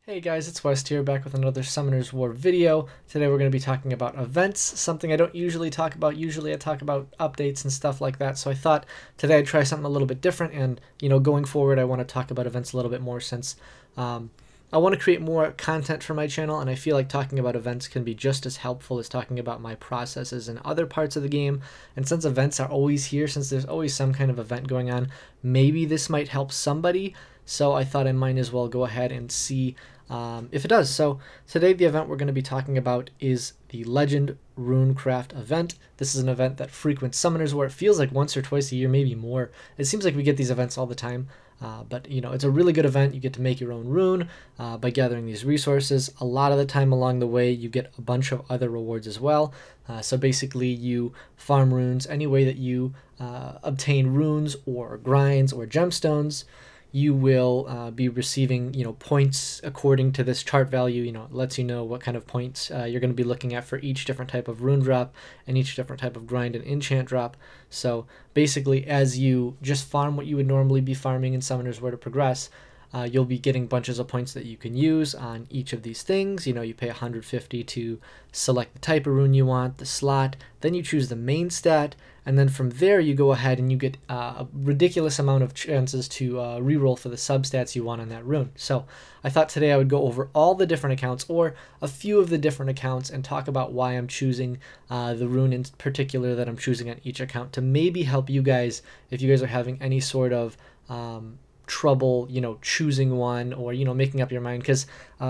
Hey guys, it's West here, back with another Summoner's War video. Today we're going to be talking about events, something I don't usually talk about. Usually I talk about updates and stuff like that, so I thought today I'd try something a little bit different, and going forward I want to talk about events a little bit more since I want to create more content for my channel, and I feel like talking about events can be just as helpful as talking about my processes in other parts of the game. And since events are always here, since there's always some kind of event going on, maybe this might help somebody. So I thought I might as well go ahead and see if it does. So today the event we're going to be talking about is the Legend Runecraft event. This is an event that frequent summoners where it feels like once or twice a year, maybe more. It seems like we get these events all the time. But it's a really good event. You get to make your own rune by gathering these resources. A lot of the time along the way you get a bunch of other rewards as well. So basically you farm runes any way that you obtain runes or grinds or gemstones. You will be receiving, points according to this chart value. It lets you know what kind of points you're going to be looking at for each different type of rune drop and each different type of grind and enchant drop. So basically, as you just farm what you would normally be farming in Summoners War to progress, you'll be getting bunches of points that you can use on each of these things. You pay 150 to select the type of rune you want, the slot, then you choose the main stat, and then from there you go ahead and you get a ridiculous amount of chances to reroll for the substats you want on that rune. So I thought today I would go over all the different accounts, or a few of the different accounts, and talk about why I'm choosing the rune in particular that I'm choosing on each account to maybe help you guys if you guys are having any sort of trouble choosing one, or making up your mind, because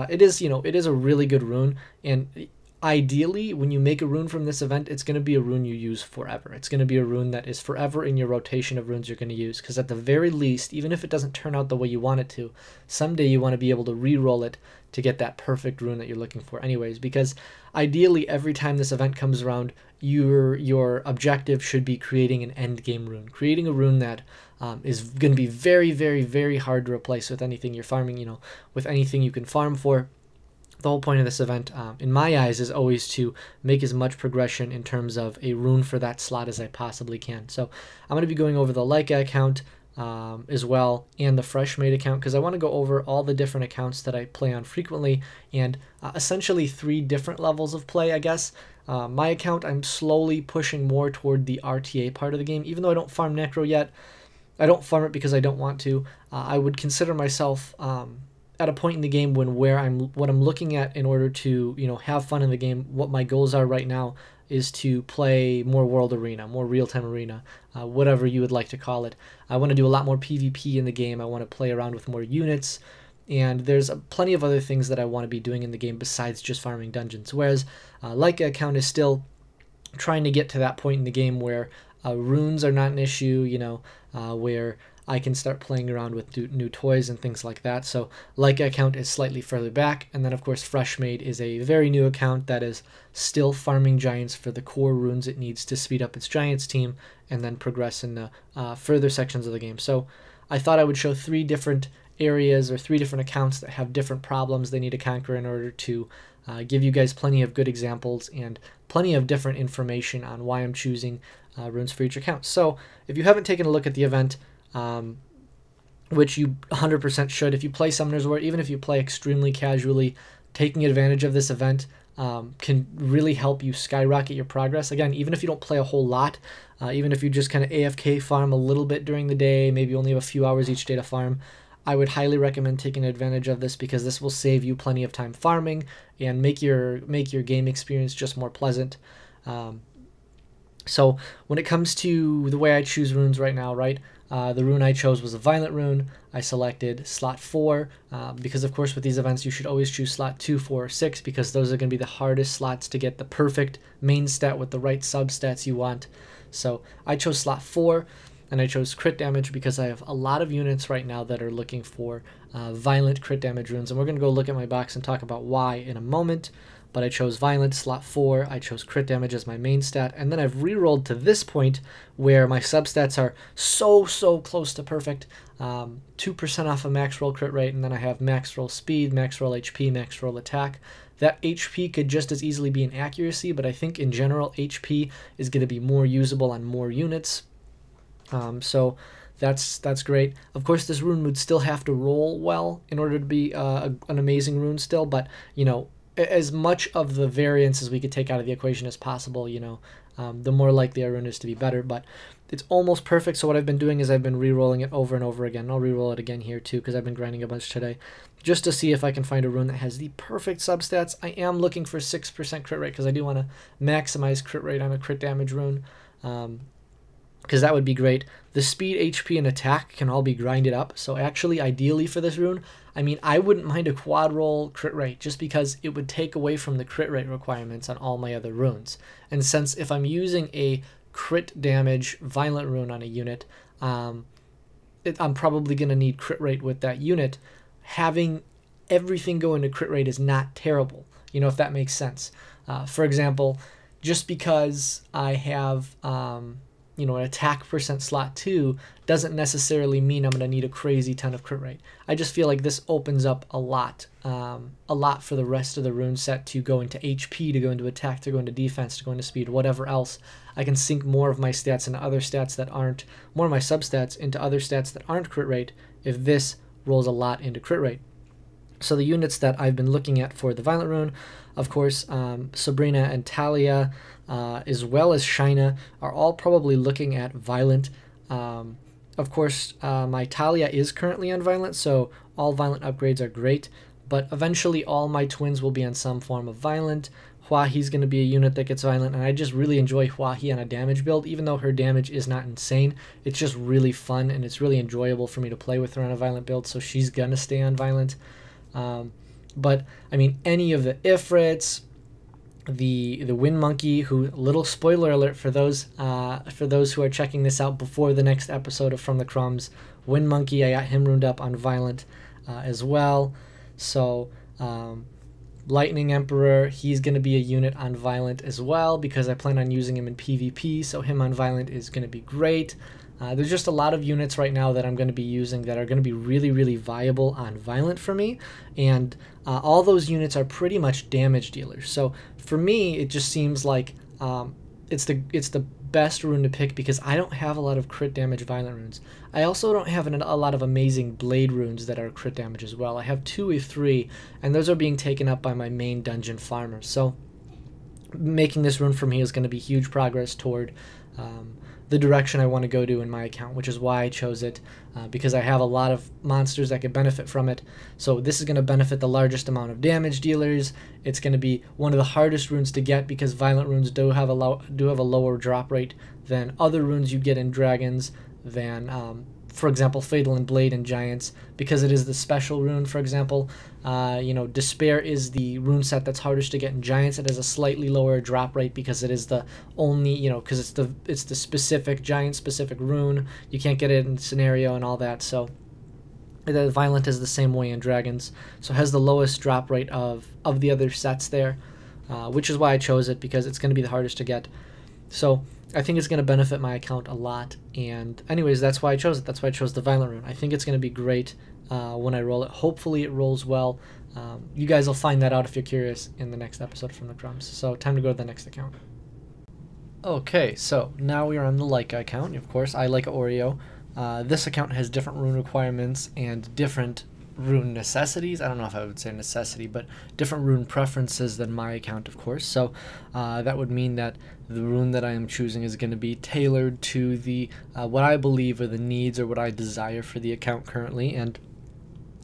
it is a really good rune. And ideally, when you make a rune from this event, it's going to be a rune you use forever. It's going to be a rune that is forever in your rotation of runes you're going to use, because at the very least, even if it doesn't turn out the way you want it to, someday you want to be able to re-roll it to get that perfect rune that you're looking for anyways. Because ideally, every time this event comes around, your objective should be creating an end game rune, creating a rune that is going to be very, very, very hard to replace with anything you're farming, with anything you can farm for. The whole point of this event, in my eyes, is always to make as much progression in terms of a rune for that slot as I possibly can. So I'm going to be going over the Leica account as well, and the Freshmade account, because I want to go over all the different accounts that I play on frequently, and essentially 3 different levels of play, I guess. My account, I'm slowly pushing more toward the RTA part of the game, even though I don't farm Necro yet. I don't farm it because I don't want to. I would consider myself at a point in the game when what I'm looking at in order to have fun in the game. What my goals are right now is to play more World Arena, more real-time arena, whatever you would like to call it. I want to do a lot more PvP in the game. I want to play around with more units, and there's plenty of other things that I want to be doing in the game besides just farming dungeons. Whereas Leica account is still trying to get to that point in the game where runes are not an issue, where I can start playing around with new toys and things like that. So Leica account is slightly further back, and then of course Freshmade is a very new account that is still farming giants for the core runes it needs to speed up its giants team and then progress in the further sections of the game. So I thought I would show 3 different areas, or 3 different accounts that have different problems they need to conquer in order to give you guys plenty of good examples and plenty of different information on why I'm choosing runes for each account. So if you haven't taken a look at the event, which you 100% should, if you play Summoners War, even if you play extremely casually, taking advantage of this event can really help you skyrocket your progress. Again, even if you don't play a whole lot, even if you just kind of AFK farm a little bit during the day, maybe only have a few hours each day to farm, I would highly recommend taking advantage of this, because this will save you plenty of time farming and make your game experience just more pleasant. So when it comes to the way I choose runes right now, right, the rune I chose was a Violent rune. I selected slot 4 because, of course, with these events you should always choose slot 2, 4, or 6, because those are going to be the hardest slots to get the perfect main stat with the right substats you want. So I chose slot 4, and I chose crit damage because I have a lot of units right now that are looking for violent crit damage runes, and we're going to go look at my box and talk about why in a moment. But I chose Violent, slot 4, I chose crit damage as my main stat, and then I've rerolled to this point where my substats are so close to perfect. 2% off of max roll crit rate, and then I have max roll speed, max roll HP, max roll attack. That HP could just as easily be an accuracy, but I think in general HP is going to be more usable on more units. So that's great. Of course, this rune would still have to roll well in order to be an amazing rune still, but, you know, as much of the variance as we could take out of the equation as possible, you know, the more likely our rune is to be better. But it's almost perfect, so what I've been doing is I've been re-rolling it over and over again. I'll re-roll it again here too, because I've been grinding a bunch today, just to see if I can find a rune that has the perfect substats. I am looking for 6% crit rate, because I do want to maximize crit rate on a crit damage rune, because that would be great. The speed, HP, and attack can all be grinded up, so actually, ideally for this rune, I mean, I wouldn't mind a quad roll crit rate, just because it would take away from the crit rate requirements on all my other runes. And since if I'm using a crit damage violent rune on a unit, I'm probably going to need crit rate with that unit. Having everything go into crit rate is not terrible, you know, if that makes sense. For example, just because I have you know, an attack percent slot 2 doesn't necessarily mean I'm going to need a crazy ton of crit rate. I just feel like this opens up a lot for the rest of the rune set to go into HP, to go into attack, to go into defense, to go into speed, whatever else. I can sink more of my stats into other stats that aren't, more of my substats into other stats that aren't crit rate if this rolls a lot into crit rate. So the units that I've been looking at for the Violent Rune, of course, Sabrina and Talia, as well as Shina, are all probably looking at Violent. Of course, my Talia is currently on Violent, so all Violent upgrades are great, but eventually all my twins will be on some form of Violent. Huahi's going to be a unit that gets Violent, and I just really enjoy Huahi on a damage build, even though her damage is not insane. It's just really fun, and it's really enjoyable for me to play with her on a Violent build, so she's going to stay on Violent. But I mean, any of the Ifrits, the Wind Monkey, who, little spoiler alert for those who are checking this out before the next episode of From the Crumbs, Wind Monkey, I got him runed up on Violent as well. So Lightning Emperor, he's going to be a unit on Violent as well, because I plan on using him in PvP, so him on Violent is going to be great. There's just a lot of units right now that I'm going to be using that are going to be really, really viable on Violent for me, and all those units are pretty much damage dealers. So for me, it just seems like it's the best rune to pick, because I don't have a lot of crit damage Violent runes. I also don't have a lot of amazing blade runes that are crit damage as well. I have 2 or 3, and those are being taken up by my main dungeon farmers. So making this rune for me is going to be huge progress toward the direction I want to go to in my account, which is why I chose it, because I have a lot of monsters that could benefit from it. So this is going to benefit the largest amount of damage dealers. It's going to be one of the hardest runes to get, because Violent runes do have a lower drop rate than other runes you get in dragons, than for example, Fatal and Blade and Giants, because it is the special rune. For example, you know, Despair is the rune set that's hardest to get in Giants. It has a slightly lower drop rate because it is the only, you know, because it's the specific Giant specific rune. You can't get it in Scenario and all that. So the Violent is the same way in Dragons, so it has the lowest drop rate of the other sets there, which is why I chose it, because it's going to be the hardest to get. So I think it's going to benefit my account a lot, and anyways, that's why I chose it. That's why I chose the Violent Rune. I think it's going to be great when I roll it. Hopefully it rolls well. You guys will find that out if you're curious in the next episode from the Crumbs. So time to go to the next account. Okay, so now we are on the Leica account. Of course, I like Oreo. This account has different rune requirements and different rune necessities. I don't know if I would say necessity, but different rune preferences than my account, of course. So that would mean that the rune that I am choosing is going to be tailored to the what I believe are the needs, or what I desire for the account currently. And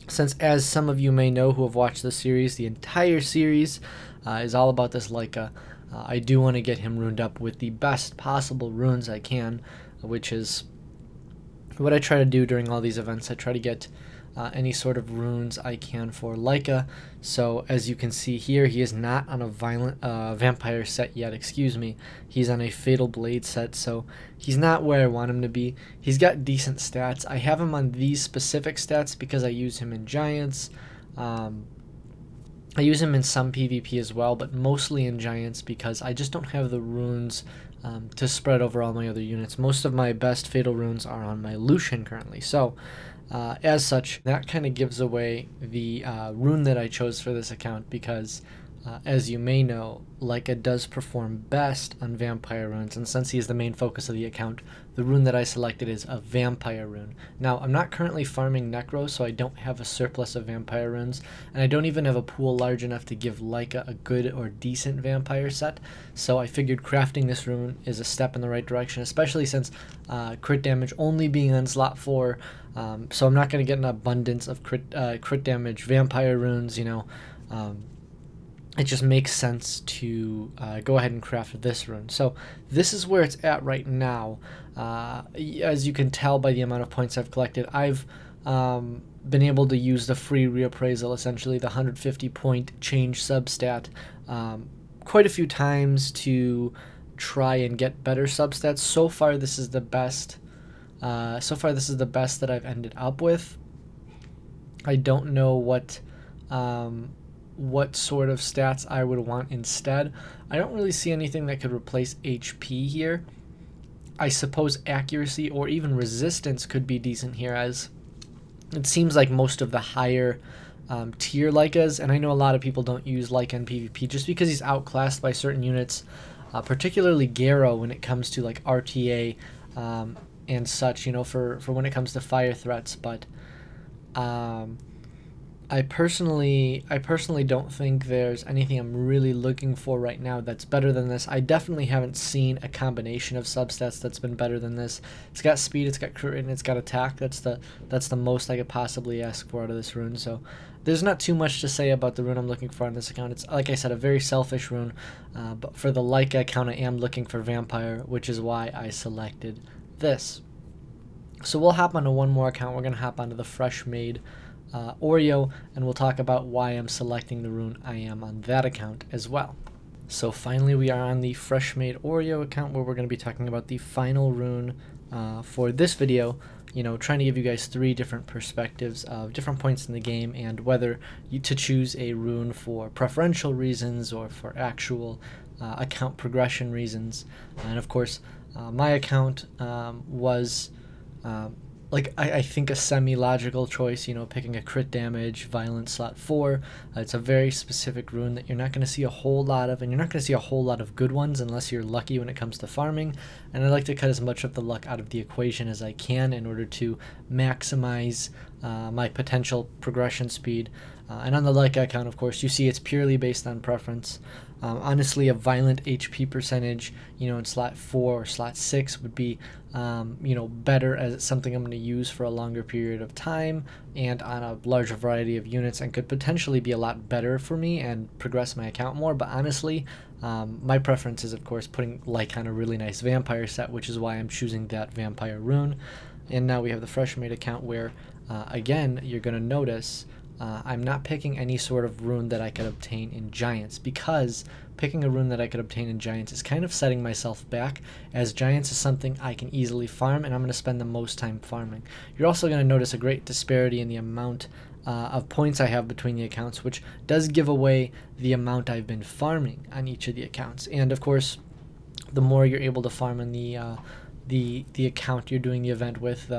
since, as some of you may know who have watched the series, the entire series is all about this Leica, I do want to get him runed up with the best possible runes I can, which is what I try to do during all these events. I try to get any sort of runes I can for Leica. So as you can see here, he is not on a Violent vampire set yet, excuse me. He's on a Fatal Blade set, so he's not where I want him to be. He's got decent stats. I have him on these specific stats because I use him in Giants. I use him in some PvP as well, but mostly in Giants, because I just don't have the runes to spread over all my other units. Most of my best Fatal runes are on my Lucian currently. So as such, that kind of gives away the rune that I chose for this account, because as you may know, Leica does perform best on vampire runes, and since he is the main focus of the account, the rune that I selected is a vampire rune. Now, I'm not currently farming Necro, so I don't have a surplus of vampire runes, and I don't even have a pool large enough to give Leica a good or decent vampire set, so I figured crafting this rune is a step in the right direction, especially since crit damage only being on slot 4, so I'm not going to get an abundance of crit damage vampire runes, you know. It just makes sense to go ahead and craft this rune. So this is where it's at right now. As you can tell by the amount of points I've collected, I've been able to use the free reappraisal, essentially the 150 point change substat, quite a few times to try and get better substats. So far this is the best. That I've ended up with. I don't know what sort of stats I would want instead. I don't really see anything that could replace HP here. I suppose accuracy or even resistance could be decent here, as it seems like most of the higher tier Leicas, and I know a lot of people don't use Leica in PvP just because he's outclassed by certain units, particularly Garo when it comes to like RTA and such, you know, for when it comes to fire threats, but I personally don't think there's anything I'm really looking for right now that's better than this. I definitely haven't seen a combination of substats that's been better than this. It's got speed, it's got crit rate, and it's got attack. That's the most I could possibly ask for out of this rune. So there's not too much to say about the rune I'm looking for on this account. It's, like I said, a very selfish rune, but for the Leica account I am looking for vampire, which is why I selected this. So we'll hop onto one more account. We're going to hop onto the fresh made Oreo, and we'll talk about why I'm selecting the rune I am on that account as well. So finally we are on the fresh made Oreo account, where we're going to be talking about the final rune for this video, you know, trying to give you guys 3 different perspectives of different points in the game and whether to choose a rune for preferential reasons or for actual account progression reasons. And of course my account was I think a semi-logical choice, you know, picking a crit damage, violent slot 4. It's a very specific rune that you're not going to see a whole lot of, and you're not going to see a whole lot of good ones unless you're lucky when it comes to farming. And I like to cut as much of the luck out of the equation as I can in order to maximize my potential progression speed. And on the Leica account, of course, you see it's purely based on preference. Honestly, a violent HP percentage, you know, in slot 4 or slot 6 would be, you know, better as something I'm going to use for a longer period of time and on a larger variety of units, and could potentially be a lot better for me and progress my account more. But honestly, my preference is, of course, putting Leica on a really nice vampire set, which is why I'm choosing that vampire rune. And now we have the fresh made account where, again, you're going to notice I'm not picking any sort of rune that I could obtain in Giants, because picking a rune that I could obtain in Giants is kind of setting myself back, as Giants is something I can easily farm, and I'm going to spend the most time farming. You're also going to notice a great disparity in the amount of points I have between the accounts, which does give away the amount I've been farming on each of the accounts. And of course, the more you're able to farm in the account you're doing the event with,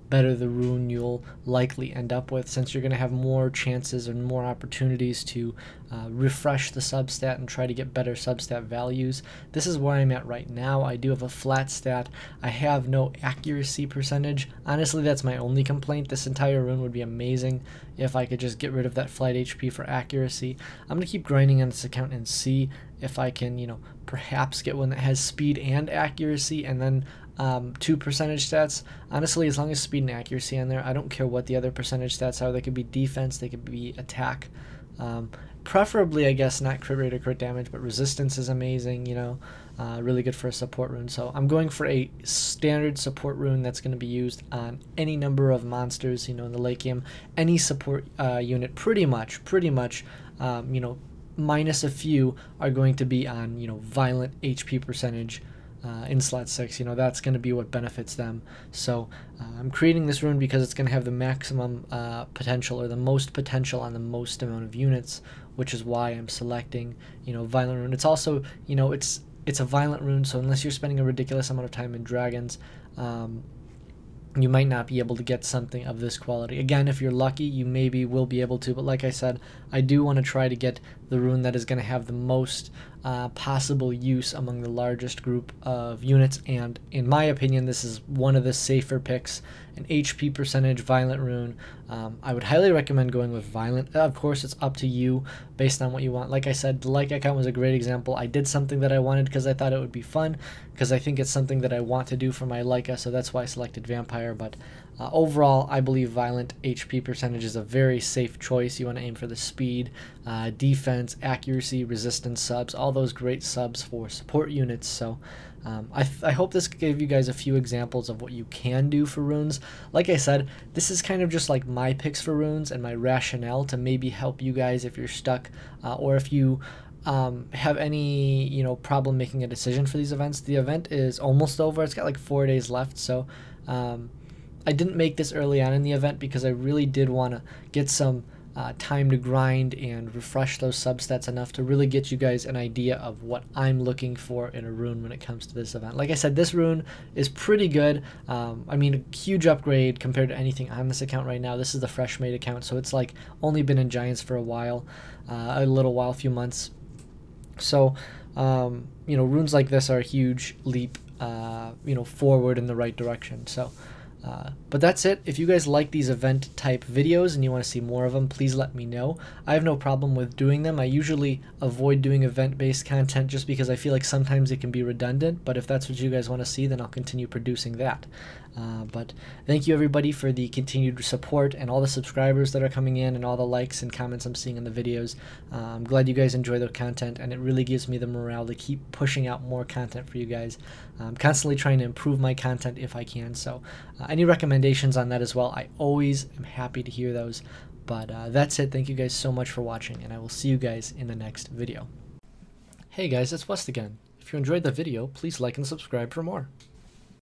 better the rune you'll likely end up with, since you're going to have more chances and more opportunities to refresh the substat and try to get better substat values. This is where I'm at right now. I do have a flat stat. I have no accuracy percentage. Honestly, that's my only complaint. This entire rune would be amazing if I could just get rid of that flight HP for accuracy. I'm going to keep grinding on this account and see if I can, you know, perhaps get one that has speed and accuracy, and then 2 percentage stats. Honestly, as long as speed and accuracy on there, I don't care what the other percentage stats are. They could be defense, they could be attack. Preferably, I guess, not crit rate or crit damage, but resistance is amazing, you know, really good for a support rune. So I'm going for a standard support rune that's going to be used on any number of monsters, you know, in the late game. Any support unit, pretty much, you know, minus a few, are going to be on, you know, violent HP percentage in slot 6. You know, that's going to be what benefits them. So I'm creating this rune because it's going to have the maximum potential, or the most potential on the most amount of units, which is why I'm selecting, you know, violent rune. It's also, you know, it's a violent rune, so unless you're spending a ridiculous amount of time in dragons, you might not be able to get something of this quality. Again, if you're lucky, you maybe will be able to, but like I said, I do want to try to get the rune that is going to have the most possible use among the largest group of units, and in my opinion, this is one of the safer picks. An HP percentage violent rune. I would highly recommend going with violent. Of course, it's up to you based on what you want. Like I said, the like account was a great example. I did something that I wanted because I thought it would be fun, because I think it's something that I want to do for my Leica, so that's why I selected Vampire. But overall, I believe violent HP percentage is a very safe choice. You want to aim for the speed, defense, accuracy, resistance subs, all those great subs for support units. So I hope this gave you guys a few examples of what you can do for runes. Like I said, this is kind of just like my picks for runes and my rationale to maybe help you guys if you're stuck, or if you have any problem making a decision for these events. The event is almost over. It's got like 4 days left, so I didn't make this early on in the event because I really did want to get some time to grind and refresh those substats enough to really get you guys an idea of what I'm looking for in a rune when it comes to this event. Like I said, this rune is pretty good. I mean, a huge upgrade compared to anything on this account right now. This is the fresh made account, so it's like only been in Giants for a while, a few months. So runes like this are a huge leap forward in the right direction. So but that's it. If you guys like these event type videos and you want to see more of them, please let me know. I have no problem with doing them. I usually avoid doing event based content just because I feel like sometimes it can be redundant, but if that's what you guys want to see, then I'll continue producing that. But thank you everybody for the continued support and all the subscribers that are coming in and all the likes and comments I'm seeing in the videos. I'm glad you guys enjoy the content, and it really gives me the morale to keep pushing out more content for you guys. I'm constantly trying to improve my content if I can, so any recommendations on that as well, I always am happy to hear those. But that's it. Thank you guys so much for watching, and I will see you guys in the next video. Hey guys, it's West again. If you enjoyed the video, please like and subscribe for more.